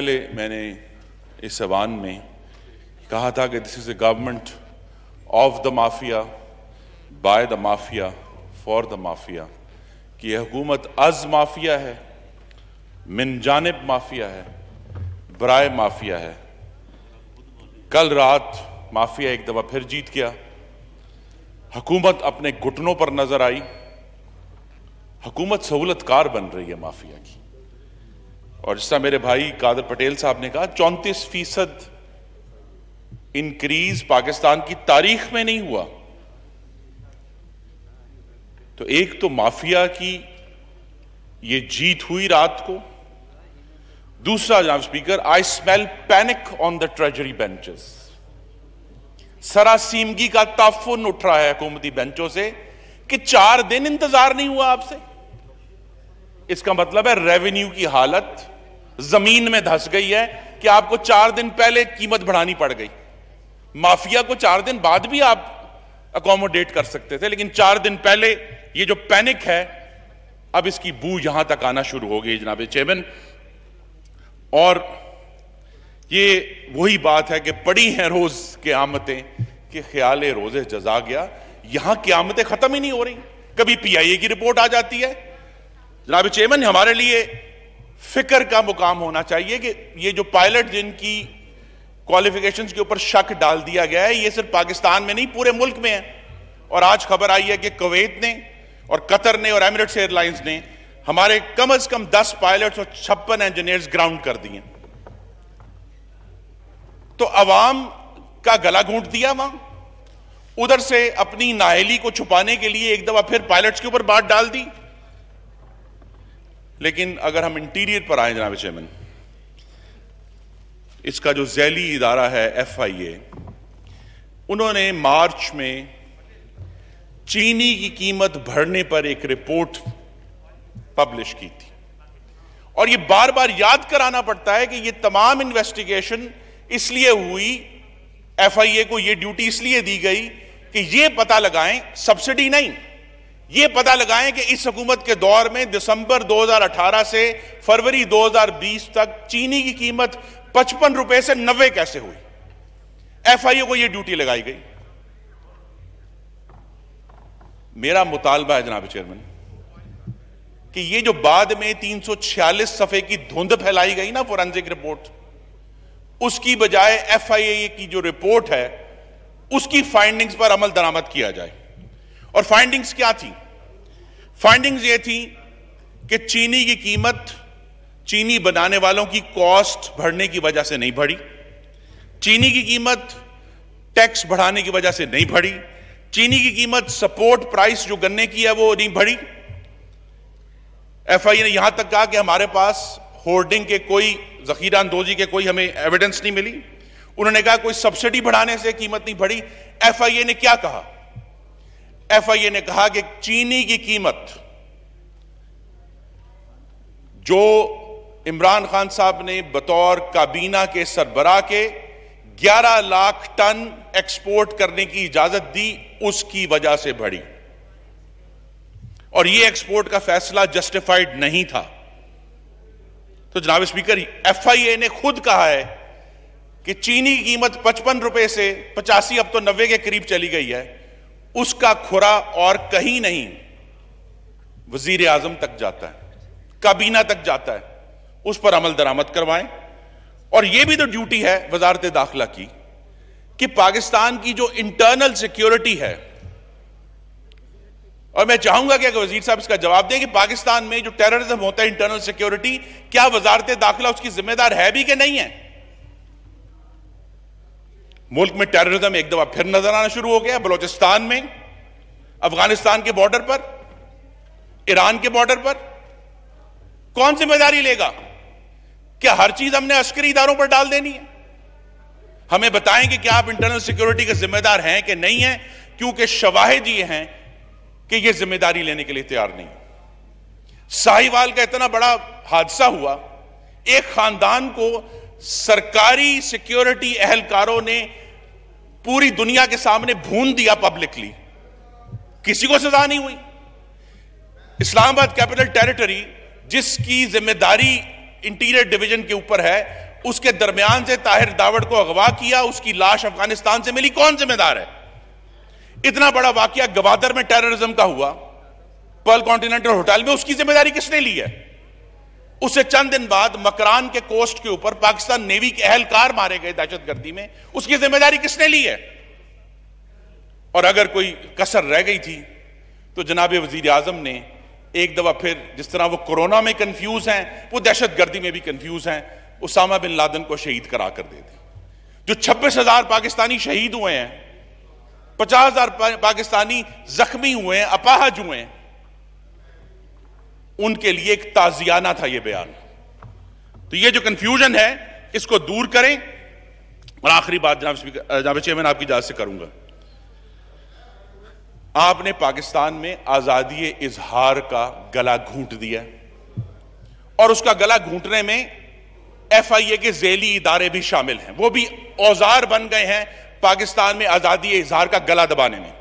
पहले मैंने इस ज़बान में कहा था कि this is a government of the mafia, by the mafia, for the mafia, कि यह हुकूमत अज माफिया है, मिन जानिब माफिया है, बराए माफिया है। कल रात माफिया एक दफा फिर जीत गया, हुकूमत अपने घुटनों पर नजर आई, हुकूमत सहूलतकार बन रही है माफिया की। और जिस तरह मेरे भाई कादर पटेल साहब ने कहा, 34% इंक्रीज पाकिस्तान की तारीख में नहीं हुआ। तो एक तो माफिया की ये जीत हुई रात को, दूसरा जनाब speaker, I smell panic on the treasury benches. सरासीमगी का ताफुन उठ रहा है हुकूमती बेंचों से कि 4 दिन इंतजार नहीं हुआ आपसे। इसका मतलब है रेवेन्यू की हालत जमीन में धंस गई है कि आपको 4 दिन पहले कीमत बढ़ानी पड़ गई। माफिया को 4 दिन बाद भी आप अकोमोडेट कर सकते थे, लेकिन 4 दिन पहले ये जो पैनिक है, अब इसकी बू यहां तक आना शुरू हो गई जनाब चेयरमैन। और ये वही बात है कि पड़ी हैं रोज क़यामतें कि ख्याल रोज़े जजा गया। यहां क़यामतें खत्म ही नहीं हो रही। कभी PIA की रिपोर्ट आ जाती है। जनाब चेयरमैन, हमारे लिए फिक्र का मुकाम होना चाहिए कि ये जो पायलट जिनकी क्वालिफिकेशंस के ऊपर शक डाल दिया गया है, ये सिर्फ पाकिस्तान में नहीं पूरे मुल्क में है। और आज खबर आई है कि कुवैत ने और कतर ने और एमिरेट्स एयरलाइंस ने हमारे कम से कम 10 पायलट्स और 56 इंजीनियर्स ग्राउंड कर दिए। तो अवाम का गला घूंट दिया वहां, उधर से अपनी नाअहली को छुपाने के लिए एक दफा फिर पायलट्स के ऊपर बात डाल दी। लेकिन अगर हम इंटीरियर पर आए जनाब चेयरमैन, इसका जो झैली इदारा है FIA, उन्होंने मार्च में चीनी की कीमत बढ़ने पर एक रिपोर्ट पब्लिश की थी। और यह बार बार याद कराना पड़ता है कि यह तमाम इन्वेस्टिगेशन इसलिए हुई, FIA को यह ड्यूटी इसलिए दी गई कि यह पता लगाएं, सब्सिडी नहीं, यह पता लगाएं कि इस हुकूमत के दौर में दिसंबर 2018 से फरवरी 2020 तक चीनी की कीमत 55 रुपए से 90 कैसे हुई। FIA को यह ड्यूटी लगाई गई। मेरा मुतालबा है जनाब चेयरमैन कि यह जो बाद में 346 सफ़े की धुंध फैलाई गई ना फोरेंसिक रिपोर्ट, उसकी बजाय FIA की जो रिपोर्ट है उसकी फाइंडिंग्स पर अमल दरामद किया जाए। और फाइंडिंग्स क्या थी? फाइंडिंग्स ये थी कि चीनी की कीमत चीनी बनाने वालों की कॉस्ट बढ़ने की वजह से नहीं बढ़ी, चीनी की कीमत टैक्स बढ़ाने की वजह से नहीं बढ़ी, चीनी की कीमत सपोर्ट प्राइस जो गन्ने की है वो नहीं बढ़ी। FIA ने यहां तक कहा कि हमारे पास होर्डिंग के कोई जखीरा अंदोजी के कोई हमें एविडेंस नहीं मिली। उन्होंने कहा कोई सब्सिडी बढ़ाने से कीमत नहीं बढ़ी। FIA ने क्या कहा? FIA ने कहा कि चीनी की कीमत जो इमरान खान साहब ने बतौर काबीना के सरबराह के 11 लाख टन एक्सपोर्ट करने की इजाजत दी, उसकी वजह से बढ़ी। और यह एक्सपोर्ट का फैसला जस्टिफाइड नहीं था। तो जनाब स्पीकर, FIA ने खुद कहा है कि चीनी की कीमत 55 रुपए से 85, अब तो 90 के करीब चली गई है। उसका खुरा और कहीं नहीं वजीर आजम तक जाता है, काबीना तक जाता है। उस पर अमल दरामद करवाएं। और यह भी तो ड्यूटी है वजारत दाखिला की कि पाकिस्तान की जो इंटरनल सिक्योरिटी है, और मैं चाहूंगा कि अगर वजीर साहब इसका जवाब दें कि पाकिस्तान में जो टेररिज्म होता है, इंटरनल सिक्योरिटी, क्या वजारत दाखिला उसकी जिम्मेदार है भी कि नहीं है? मुल्क में टेररिज्म एक दफा फिर नजर आना शुरू हो गया। बलोचिस्तान में, अफगानिस्तान के बॉर्डर पर, ईरान के बॉर्डर पर कौन जिम्मेदारी लेगा? क्या हर चीज हमने अस्करी इदारों पर डाल देनी है? हमें बताएं कि क्या आप इंटरनल सिक्योरिटी के जिम्मेदार हैं कि नहीं है, क्योंकि शवाहिद ये हैं कि ये जिम्मेदारी लेने के लिए तैयार नहीं। साहिवाल का इतना बड़ा हादसा हुआ, एक खानदान को सरकारी सिक्योरिटी एहलकारों ने पूरी दुनिया के सामने भून दिया पब्लिकली, किसी को सजा नहीं हुई। इस्लामाबाद कैपिटल टेरिटरी जिसकी जिम्मेदारी इंटीरियर डिवीजन के ऊपर है, उसके दरमियान से ताहिर दावड़ को अगवा किया, उसकी लाश अफगानिस्तान से मिली, कौन जिम्मेदार है? इतना बड़ा वाकया गवादर में टेररिज्म का हुआ, पर्ल कॉन्टिनेंटल होटल में, उसकी जिम्मेदारी किसने ली है? उससे चंद दिन बाद मकरान के कोस्ट के ऊपर पाकिस्तान नेवी के अहलकार मारे गए दहशतगर्दी में, उसकी जिम्मेदारी किसने ली है? और अगर कोई कसर रह गई थी तो जनाब वजीर आजम ने एक दफा फिर, जिस तरह वो कोरोना में कंफ्यूज हैं, वो दहशतगर्दी में भी कंफ्यूज हैं, उसामा बिन लादेन को शहीद करा कर दे दी। जो 26,000 पाकिस्तानी शहीद हुए हैं, 50,000 पाकिस्तानी जख्मी हुए हैं, अपाहज हुए हैं, उनके लिए एक ताजियाना था ये बयान। तो ये जो कंफ्यूजन है इसको दूर करें। और आखिरी बात जनाब स्पीकर, जनाब चेयरमैन, आपकी इजाजत से करूंगा। आपने पाकिस्तान में आजादी इजहार का गला घूंट दिया और उसका गला घूंटने में FIA के झेली इदारे भी शामिल हैं, वो भी औजार बन गए हैं पाकिस्तान में आजादी इजहार का गला दबाने में।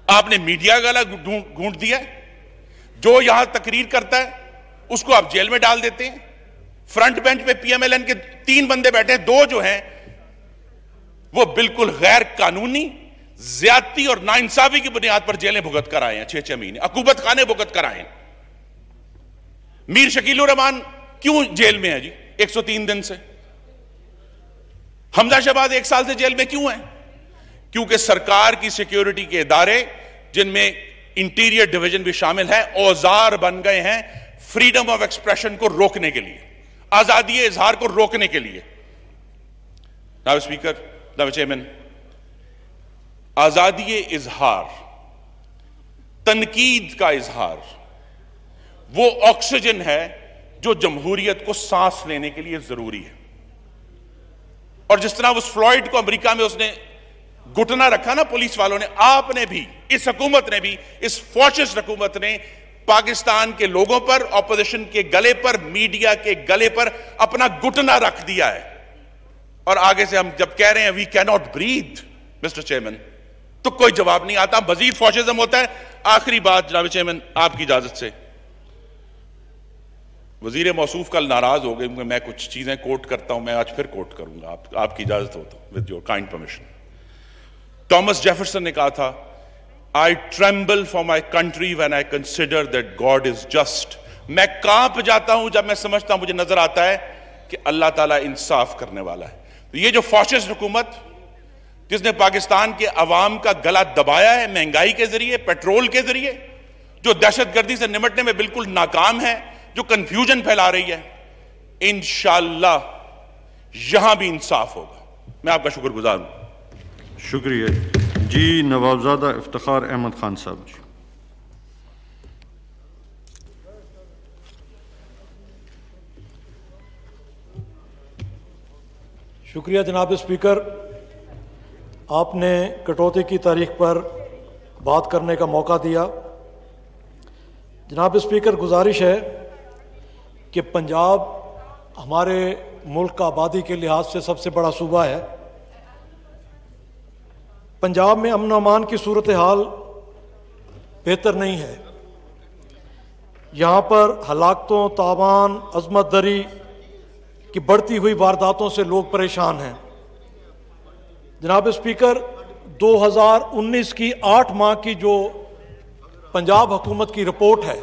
आपने मीडिया का गला घूंट दिया, जो यहां तकरीर करता है उसको आप जेल में डाल देते हैं। फ्रंट बेंच पे PMLN के 3 बंदे बैठे, 2 जो हैं वो बिल्कुल गैर कानूनी ज्यादती और नाइंसाफी की बुनियाद पर जेलें भुगत कर आए हैं, 6-6 महीने अकूबत खाने भुगत कर आए हैं। मीर शकीलुर रहमान क्यों जेल में है जी 103 दिन से? हमजा शहबाज 1 साल से जेल में क्यों है? क्योंकि सरकार की सिक्योरिटी के इदारे, जिनमें इंटीरियर डिवीजन भी शामिल है, औजार बन गए हैं फ्रीडम ऑफ एक्सप्रेशन को रोकने के लिए, आजादी इजहार को रोकने के लिए। जनाब स्पीकर, जनाब चेयरमैन, आजादी इजहार, तनकीद का इजहार वो ऑक्सीजन है जो जमहूरियत को सांस लेने के लिए जरूरी है। और जिस तरह उस फ्लॉयड को अमेरिका में उसने घुटना रखा ना पुलिस वालों ने, आपने भी, इस हुकूमत ने भी, इस फॉशिस्ट हुकूमत ने पाकिस्तान के लोगों पर, ऑपोजिशन के गले पर, मीडिया के गले पर अपना घुटना रख दिया है। और आगे से हम जब कह रहे हैं we can not breathe mister chairman, तो कोई जवाब नहीं आता, मजीद फॉशिज्म होता है। आखिरी बात जनाब चेयरमैन, आपकी इजाजत से, वजीर मौसूफ कल नाराज हो गए, मैं कुछ चीजें कोट करता हूं, मैं आज फिर कोट करूंगा, आपकी इजाजत हो तो, with your kind permission. Thomas Jefferson ने कहा था, I tremble for my country when I consider that God is just. मैं कांप जाता हूं जब मैं समझता हूं, मुझे नजर आता है कि अल्लाह ताला इंसाफ करने वाला है। तो ये जो फॉशिस्ट हुकूमत जिसने पाकिस्तान के अवाम का गला दबाया है महंगाई के जरिए, पेट्रोल के जरिए, जो दहशतगर्दी से निपटने में बिल्कुल नाकाम है, जो कंफ्यूजन फैला रही है, इंशाअल्लाह यहां भी इंसाफ होगा। मैं आपका शुक्रगुजार हूं। शुक्रिया जी। नवाबजादा इफ्तिखार अहमद खान साहब जी। शुक्रिया जनाब स्पीकर, आपने कटौती की तारीख पर बात करने का मौका दिया। जनाब स्पीकर, गुजारिश है कि पंजाब हमारे मुल्क का आबादी के लिहाज से सबसे बड़ा सूबा है। पंजाब में अमन अमान की सूरत हाल बेहतर नहीं है। यहाँ पर हलाकतों, तावान, अजमत दरी की बढ़ती हुई वारदातों से लोग परेशान हैं। जनाब स्पीकर, 2019 की 8 माह की जो पंजाब हुकूमत की रिपोर्ट है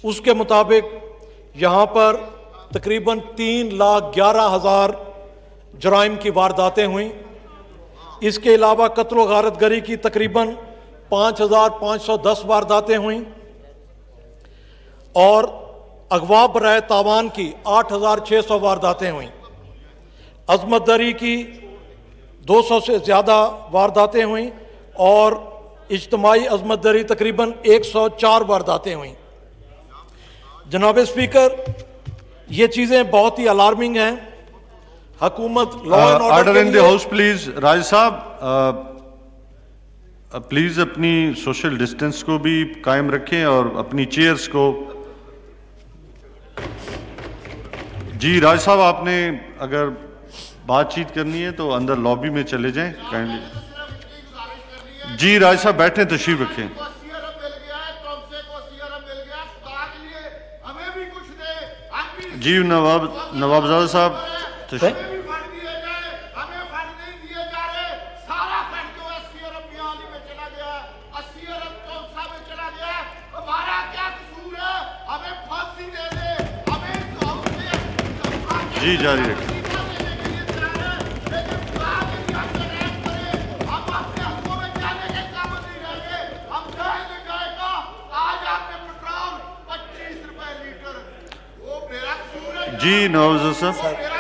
उसके मुताबिक यहाँ पर तकरीबन 3,11,000 जराइम की वारदातें हुई। इसके अलावा कत्ल व गारतगरी की तकरीबन 5,510 वारदातें हुई और अगवा बराए तावान की 8,600 वारदातें हुई। अजमत दरी की 200 से ज़्यादा वारदातें हुई और इज्तमाही अजमत दरी तकरीबन 104 वारदातें हुई। जनाब स्पीकर, ये चीज़ें बहुत ही अलार्मिंग हैं। हुकूमत law and order in the house please. Raj साहब प्लीज अपनी सोशल डिस्टेंस को भी कायम रखें और अपनी चेयर्स को। जी राज साहब, आपने अगर बातचीत करनी है तो अंदर लॉबी में चले जाएं काइंडली। जी राज साहब बैठे, तशरीफ रखें। जी नवाबजादा साहब। तो Thank- हमें भी फंड दिए जाए, हमें फंड नहीं दिए जा रहे। सारा फंड जो 80 अरब बयाली में चला गया, 80 अरब चौसा में चला गया। हमारा क्या कसूर है? हमें फांसी दे दे, हमें जी जारी रखें। देने के लिए तैयार है, लेकिन बाद में हम पे रहम करे। हम अपने हकों में जाने के काबिल नहीं रहेंगे। हम जाएंगे जाएगा। आज आपने पेट्रोल 25 रुपए लीटर, वो मेरा कसूर है। जी नवाज साहब। मेरा